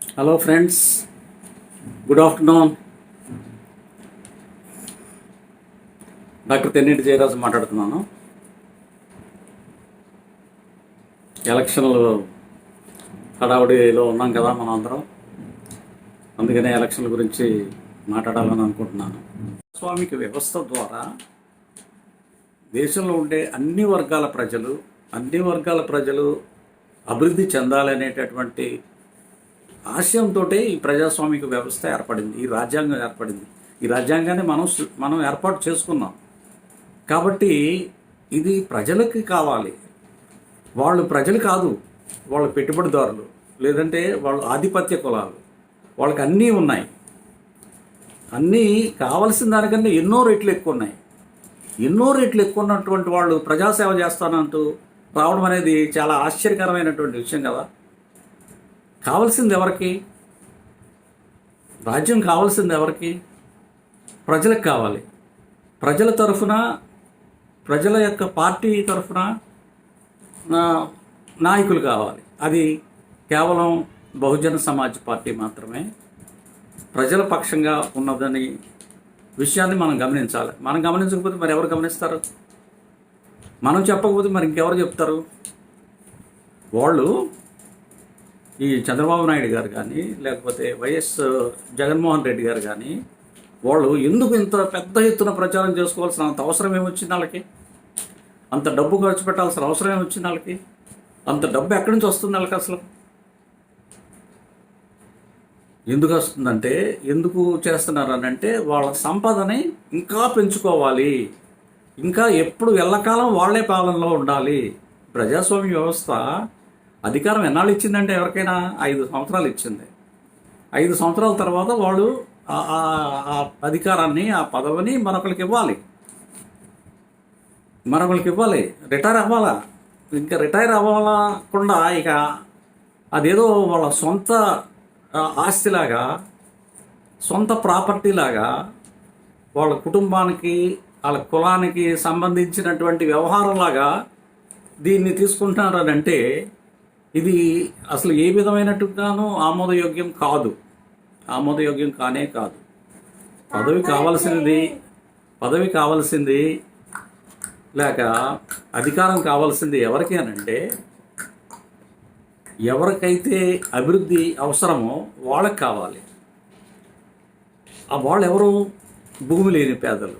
Hello friends, good afternoon. Doctor Tenninti Jayaraju మాట్లాడుతున్నాను. ఎలక్షన్లు హడావుడిలో ఉన్నాం కదా మనం అందరం. అందుకనే ఎలక్షన్ల గురించి మాట్లాడాలని అనుకుంటున్నాను. స్వామిక వ్యవస్థ ద్వారా దేశంలో ఉండే అన్ని వర్గాల ప్రజలు అభివృద్ధి చెందాలనేటటువంటి ఆశయంతో ఈ ప్రజాస్వామిక వ్యవస్థ ఏర్పడింది, ఈ రాజ్యాంగం ఏర్పడింది. ఈ రాజ్యాంగాన్ని మనం ఏర్పాటు చేసుకున్నాం కాబట్టి ఇది ప్రజలకి కావాలి. వాళ్ళు ప్రజలు కాదు, వాళ్ళు పెట్టుబడిదారులు, లేదంటే వాళ్ళు ఆధిపత్య కులాలు. వాళ్ళకి అన్నీ ఉన్నాయి, అన్నీ కావలసిన దానికన్నా ఎన్నో రెట్లు ఎక్కువ ఉన్నాయి. ఎన్నో రెట్లు ఎక్కువ ఉన్నటువంటి వాళ్ళు ప్రజాసేవ చేస్తానంటూ రావడం అనేది చాలా ఆశ్చర్యకరమైనటువంటి విషయం కదా. కావాల్సింది ఎవరికి? రాజ్యం కావాల్సింది ఎవరికి? ప్రజలకు కావాలి. ప్రజల తరఫున, ప్రజల యొక్క పార్టీ తరఫున నాయకులు కావాలి. అది కేవలం బహుజన సమాజ్ పార్టీ మాత్రమే ప్రజల పక్షంగా ఉన్నదని విషయాన్ని మనం గమనించాలి. మనం గమనించకపోతే మరి ఎవరు గమనిస్తారు? మనం చెప్పకపోతే మరి ఇంకెవరు చెప్తారు? వాళ్ళు ఈ చంద్రబాబు నాయుడు గారు కానీ, లేకపోతే వైఎస్ జగన్మోహన్ రెడ్డి గారు కానీ, వాళ్ళు ఎందుకు ఇంత పెద్ద ఎత్తున ప్రచారం చేసుకోవాల్సిన అంత అవసరం ఏమొచ్చింది వాళ్ళకి? అంత డబ్బు ఖర్చు పెట్టాల్సిన అవసరం ఏమొచ్చింది వాళ్ళకి? అంత డబ్బు ఎక్కడి నుంచి వస్తుంది వాళ్ళకి అసలు? ఎందుకు వస్తుందంటే, ఎందుకు చేస్తున్నారు అని అంటే, వాళ్ళ సంపదని ఇంకా పెంచుకోవాలి, ఇంకా ఎప్పుడు ఎల్లకాలం వాళ్లే పాలనలో ఉండాలి. ప్రజాస్వామ్య వ్యవస్థ అధికారం ఎన్నాళ్ళు ఇచ్చిందంటే ఎవరికైనా 5 సంవత్సరాలు ఇచ్చింది. 5 సంవత్సరాల తర్వాత వాళ్ళు ఆ అధికారాన్ని, ఆ పదవిని మరొకరికి ఇవ్వాలి, రిటైర్ అవ్వాలా. ఇంకా రిటైర్ అవ్వకుండా ఇక అదేదో వాళ్ళ సొంత ఆస్తిలాగా, సొంత ప్రాపర్టీలాగా, వాళ్ళ కుటుంబానికి, వాళ్ళ కులానికి సంబంధించినటువంటి వ్యవహారంలాగా దీన్ని తీసుకుంటున్నారనంటే ఇది అసలు ఏ విధమైనట్టుగానూ ఆమోదయోగ్యం కానే కాదు. పదవి కావాల్సింది లేక అధికారం కావాల్సింది ఎవరికి అనంటే, ఎవరికైతే అభివృద్ధి అవసరమో వాళ్ళకి కావాలి. వాళ్ళు ఎవరు? భూమి లేని పేదలు,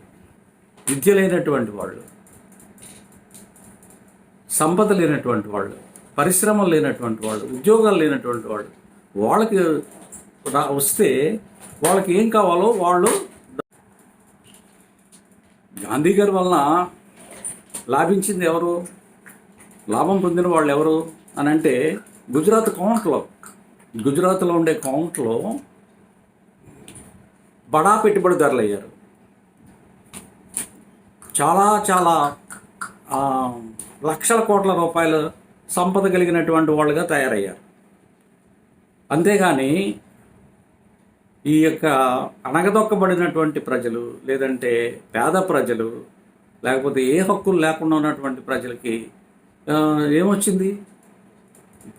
విద్య లేనటువంటి వాళ్ళు, సంపద లేనటువంటి వాళ్ళు, పరిశ్రమలు లేనటువంటి వాళ్ళు, ఉద్యోగాలు లేనటువంటి వాళ్ళు. వాళ్ళకి వస్తే వాళ్ళకి ఏం కావాలో వాళ్ళు. గాంధీ గారి వలన లాభించింది ఎవరు? లాభం పొందిన వాళ్ళు ఎవరు అని అంటే, గుజరాత్లో ఉండే కౌంట్లో బడా పెట్టుబడిదారులు అయ్యారు. చాలా లక్షల కోట్ల రూపాయలు సంపద కలిగినటువంటి వాళ్ళుగా తయారయ్యారు. అంతేగాని ఈ యొక్క అణగదొక్కబడినటువంటి ప్రజలు, లేదంటే పేద ప్రజలు, లేకపోతే ఏ హక్కులు లేకుండా ఉన్నటువంటి ప్రజలకి ఏమొచ్చింది?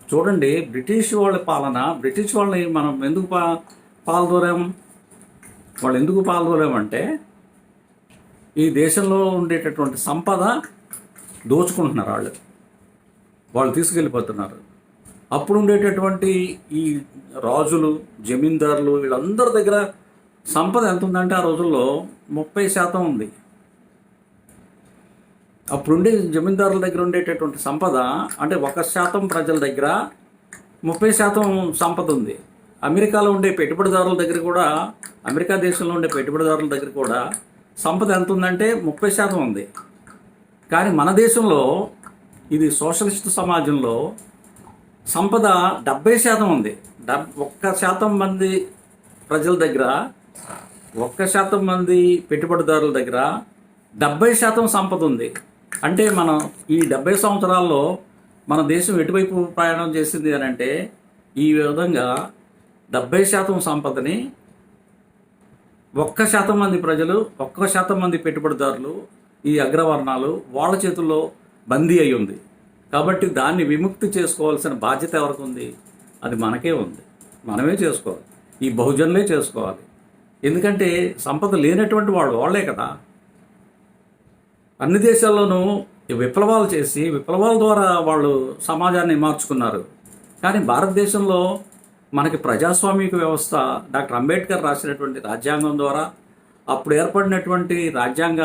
చూడండి, బ్రిటిష్ వాళ్ళని మనం ఎందుకు పాల్గొరామంటే ఈ దేశంలో ఉండేటటువంటి సంపద దోచుకుంటున్నారు, వాళ్ళు తీసుకెళ్ళిపోతున్నారు. అప్పుడు ఉండేటటువంటి ఈ రాజులు, జమీందారులు, వీళ్ళందరి దగ్గర సంపద ఎంత ఉందంటే ఆ రోజుల్లో 30% ఉంది. అప్పుడుండే జమీందారుల దగ్గర ఉండేటటువంటి సంపద అంటే 1% ప్రజల దగ్గర 30% సంపద ఉంది. అమెరికాలో ఉండే పెట్టుబడిదారుల దగ్గర కూడా, అమెరికా దేశంలో ఉండే పెట్టుబడిదారుల దగ్గర కూడా సంపద ఎంత ఉందంటే 30% ఉంది. కానీ మన దేశంలో, ఇది సోషలిస్ట్ సమాజంలో, సంపద 70% ఉంది. 1% మంది ప్రజల దగ్గర, 1% మంది పెట్టుబడిదారుల దగ్గర 70% సంపద ఉంది. అంటే మనం ఈ 70 సంవత్సరాల్లో మన దేశం ఎటువైపు ప్రయాణం చేసింది అని అంటే, ఈ విధంగా 70% సంపదని 1% మంది ప్రజలు, 1% మంది పెట్టుబడిదారులు, ఈ అగ్రవర్ణాలు వాళ్ళ చేతుల్లో బందీ అయి ఉంది. కాబట్టి దాన్ని విముక్తి చేసుకోవాల్సిన బాధ్యత ఎవరికి ఉంది? అది మనకే ఉంది. మనమే చేసుకోవాలి, ఈ బహుజనులే చేసుకోవాలి. ఎందుకంటే సంపద లేనటువంటి వాళ్ళే కదా. అన్ని దేశాల్లోనూ విప్లవాలు చేసి విప్లవాల ద్వారా వాళ్ళు సమాజాన్ని మార్చుకున్నారు. కానీ భారతదేశంలో మనకి ప్రజాస్వామిక వ్యవస్థ డాక్టర్ అంబేద్కర్ రాసినటువంటి రాజ్యాంగం ద్వారా, అప్పుడు ఏర్పడినటువంటి రాజ్యాంగ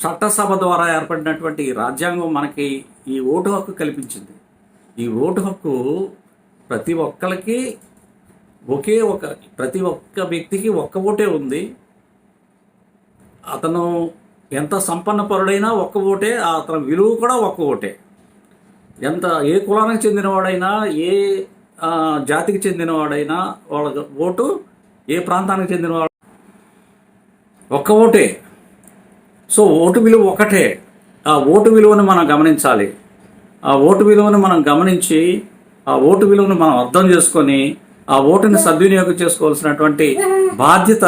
చట్టసభ ద్వారా ఏర్పడినటువంటి రాజ్యాంగం మనకి ఈ ఓటు హక్కు కల్పించింది. ఈ ఓటు హక్కు ప్రతి ఒక్కరికి ప్రతి ఒక్క వ్యక్తికి ఒక్క ఓటే ఉంది. అతను ఎంత సంపన్న పరుడైనా ఒక్క ఓటే, అతని విలువ కూడా ఒక్క ఓటే. ఏ కులానికి చెందినవాడైనా, ఏ జాతికి చెందినవాడైనా వాళ్ళ ఓటు, ఏ ప్రాంతానికి చెందినవాడు ఒక్క ఓటే. సో ఓటు విలువ ఒకటే. ఆ ఓటు విలువను మనం గమనించాలి. ఆ ఓటు విలువను మనం గమనించి, ఆ ఓటు విలువను మనం అర్థం చేసుకొని, ఆ ఓటుని సద్వినియోగం చేసుకోవాల్సినటువంటి బాధ్యత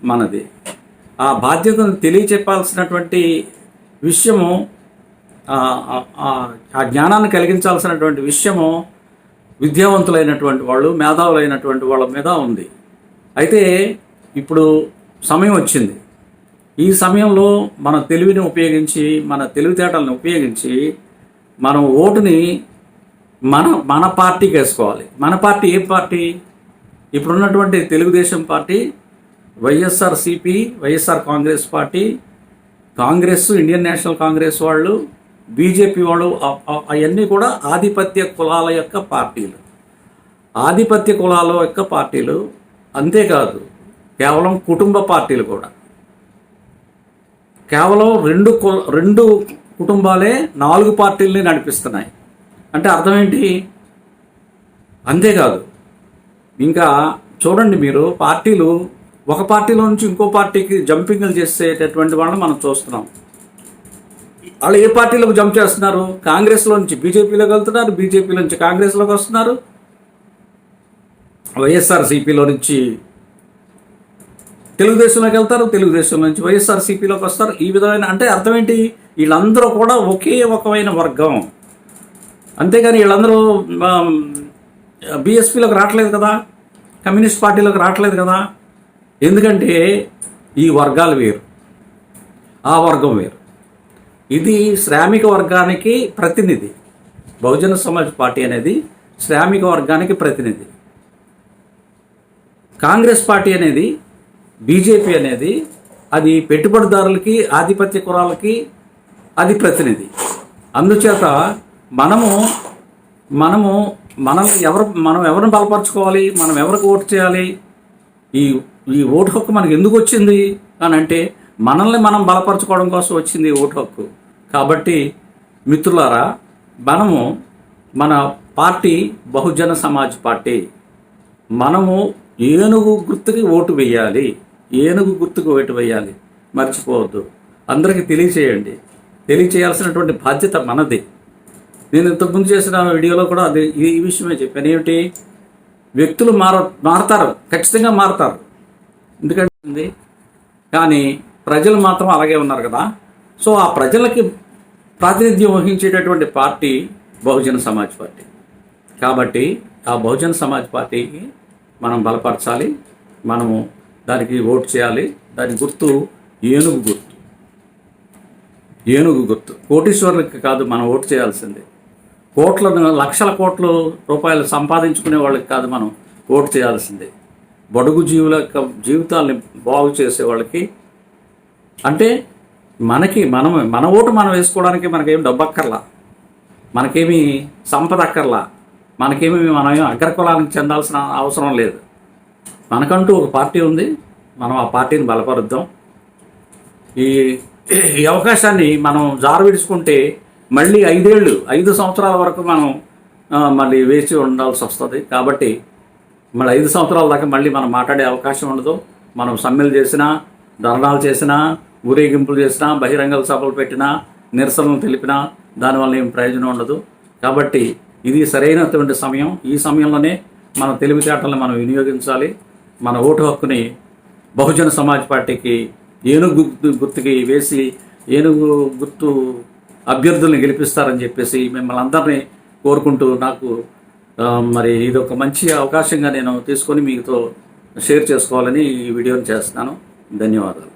మనది. ఆ బాధ్యతను తెలియచెప్పాల్సినటువంటి విషయము, ఆ జ్ఞానాన్ని కలిగించాల్సినటువంటి విషయము విద్యావంతులైనటువంటి వాళ్ళు, మేధావులైనటువంటి వాళ్ళ మీద ఉంది. అయితే ఇప్పుడు సమయం వచ్చింది. ఈ సమయంలో మన తెలివిని ఉపయోగించి, మన తెలివితేటలను ఉపయోగించి మనం ఓటుని మన పార్టీకి వేసుకోవాలి. మన పార్టీ ఏ పార్టీ? ఇప్పుడున్నటువంటి Telugu Desam party, YSRCP, YSR Congress party, Congress, Indian national Congress వాళ్ళు, బీజేపీ వాళ్ళు, అవన్నీ కూడా ఆధిపత్య కులాల యొక్క పార్టీలు. ఆధిపత్య కులాల యొక్క పార్టీలు. అంతేకాదు, కేవలం కుటుంబ పార్టీలు కూడా. కేవలం రెండు కుటుంబాలే 4 పార్టీలని నడిపిస్తున్నాయి. అంటే అర్థం ఏంటి? అంతేకాదు, ఇంకా చూడండి మీరు, పార్టీలు ఒక పార్టీలో నుంచి ఇంకో పార్టీకి జంపింగ్లు చేసేటటువంటి వాళ్ళని మనం చూస్తున్నాం. వాళ్ళు ఏ పార్టీలోకి జంప్ చేస్తున్నారు? కాంగ్రెస్లో నుంచి బీజేపీలోకి వెళ్తున్నారు, బీజేపీ నుంచి కాంగ్రెస్లోకి వస్తున్నారు, వైఎస్ఆర్సీపీలో నుంచి తెలుగుదేశంలోకి వెళ్తారు, తెలుగుదేశం నుంచి వైఎస్ఆర్సీపీలోకి వస్తారు. ఈ విధమైన, అంటే అర్థం ఏంటి? వీళ్ళందరూ కూడా ఒకే ఒకమైన వర్గం. అంతేగాని వీళ్ళందరూ బీఎస్పీలోకి రావట్లేదు కదా, కమ్యూనిస్ట్ పార్టీలోకి రావట్లేదు కదా. ఎందుకంటే ఈ వర్గాలు వేరు, ఆ వర్గం వేరు. ఇది శ్రామిక వర్గానికి ప్రతినిధి. బహుజన సమాజ్ పార్టీ అనేది శ్రామిక వర్గానికి ప్రతినిధి. కాంగ్రెస్ పార్టీ అనేది, బీజేపీ అనేది, అది పెట్టుబడిదారులకి, ఆధిపత్య కులాలకి అది ప్రతినిధి. అందుచేత మనం ఎవరిని బలపరచుకోవాలి? మనం ఎవరికి ఓటు చేయాలి? ఈ ఓటు హక్కు మనకు ఎందుకు వచ్చింది అని అంటే, మనల్ని మనం బలపరచుకోవడం కోసం వచ్చింది ఓటు హక్కు. కాబట్టి మిత్రులారా, మనము మన పార్టీ బహుజన సమాజ్ పార్టీ. మనము ఏనుగు గుర్తుకి ఓటు వేయాలి. ఏనుగు గుర్తుకు ఓటు వేయాలి, మర్చిపోవద్దు. అందరికీ తెలియచేయండి. తెలియచేయాల్సినటువంటి బాధ్యత మనది. నేను ఇంతకుముందు చేసిన వీడియోలో కూడా అది ఈ విషయమే చెప్పాను. ఏమిటి? వ్యక్తులు మారతారు, ఖచ్చితంగా మారతారు. ఎందుకంటే కానీ ప్రజలు మాత్రం అలాగే ఉన్నారు కదా. సో ఆ ప్రజలకి ప్రాతినిధ్యం వహించేటటువంటి పార్టీ బహుజన సమాజ్ పార్టీ. కాబట్టి ఆ బహుజన సమాజ్ పార్టీకి మనం బలపరచాలి, మనము దానికి ఓటు చేయాలి. దాని గుర్తు ఏనుగు గుర్తు. ఏనుగు గుర్తు. కోటీశ్వరులకి కాదు మనం ఓటు చేయాల్సిందే. లక్షల కోట్ల రూపాయలు సంపాదించుకునే వాళ్ళకి కాదు మనం ఓటు చేయాల్సిందే. బడుగు జీవుల యొక్క జీవితాలని బాగు చేసే వాళ్ళకి. అంటే మన ఓటు మనం వేసుకోవడానికి మనకేం డబ్బు అక్కర్లా, మనకేమీ సంపద అక్కర్లా, మనకేమీ మనం అగ్రకులానికి చెందాల్సిన అవసరం లేదు. మనకంటూ ఒక పార్టీ ఉంది, మనం ఆ పార్టీని బలపరుద్దాం. ఈ అవకాశాన్ని మనం జారవిడుచుకుంటే మళ్ళీ 5 సంవత్సరాల వరకు మనం మళ్ళీ వేచి ఉండాల్సి వస్తుంది. కాబట్టి మళ్ళీ 5 సంవత్సరాల దాకా మళ్ళీ మనం మాట్లాడే అవకాశం ఉండదు. మనం సమ్మెలు చేసినా, ధర్నాలు చేసినా, ఊరేగింపులు చేసినా, బహిరంగ సభలు పెట్టినా, నిరసనలు తెలిపినా దానివల్ల ఏం ప్రయోజనం ఉండదు. కాబట్టి ఇది సరైనటువంటి సమయం. ఈ సమయంలోనే మన తెలివితేటలను మనం వినియోగించాలి. మన ఓటు హక్కుని బహుజన సమాజ్ పార్టీకి ఏనుగు గుర్తుకి వేసి ఏనుగు గుర్తు అభ్యర్థుల్ని గెలిపిస్తారని చెప్పేసి మిమ్మల్ని అందరినీ కోరుకుంటూ నాకు మరి ఇది ఒక మంచి అవకాశంగా నేను తీసుకొని మీతో షేర్ చేసుకోవాలని ఈ వీడియోని చేస్తున్నాను. ధన్యవాదాలు.